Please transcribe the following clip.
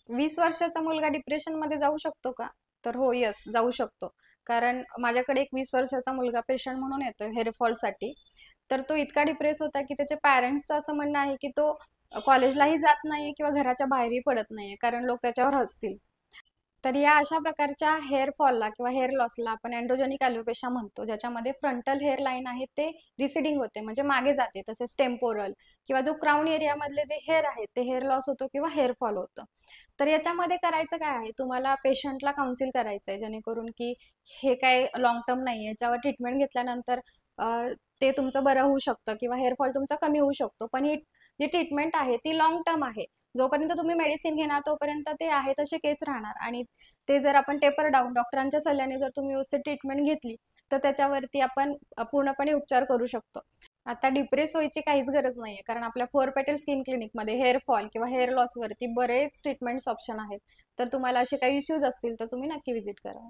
20 वर्षाचा मुलगा डिप्रेशनमध्ये जाऊ शकतो का? तर हो, येस, जाऊ शकतो. कारण माझ्याकडे एक 20 वर्षाचा मुलगा पेशंट म्हणून येतोय हेअरफॉलसाठी. तर तो इतका डिप्रेस होता की त्याच्या पॅरेंट्सचं असं म्हणणं आहे की तो कॉलेजलाही जात नाहीये किंवा घराच्या बाहेरही पडत नाहीये, कारण लोक त्याच्यावर हसतील. तर या अशा प्रकारच्या हेअर फॉलला किंवा हेअर लॉसला आपण अँड्रोजेनिक ॲलोपेशा म्हणतो, ज्याच्यामध्ये फ्रंटल हेअर लाईन आहे ते रिसिडिंग होते, म्हणजे मागे जाते. तसेच टेम्पोरल किंवा जो क्राऊन एरियामधले जे हेअर आहेत ते हेअर लॉस होतो किंवा हेअर फॉल होतं. तर याच्यामध्ये करायचं काय आहे, तुम्हाला पेशंटला काउन्सिल करायचं आहे, जेणेकरून की हे काय लॉंग टर्म नाही आहे, याच्यावर ट्रीटमेंट घेतल्यानंतर ते तुमचं बरं होऊ शकतं किंवा हेअर फॉल तुमचा कमी होऊ शकतो. पण ही जी ट्रीटमेंट आहे ती लॉंग टर्म आहे. जोपर्यंत तुम्ही मेडिसिन घेणार तोपर्यंत ते आहे तसे केस राहणार, आणि ते जर आपण टेपर डाऊन डॉक्टरांच्या सल्ल्याने जर तुम्ही व्यवस्थित ट्रीटमेंट घेतली तर त्याच्यावरती आपण पूर्णपणे उपचार करू शकतो. आता डिप्रेस व्हायची काहीच गरज नाहीये, कारण आपल्या फोर पेटल स्किन क्लिनिकमध्ये हेअर फॉल किंवा हेअर लॉसवरती बरेच ट्रीटमेंट्स ऑप्शन आहेत. तर तुम्हाला असे काही इश्यूज असतील तर तुम्ही नक्की व्हिजिट करा.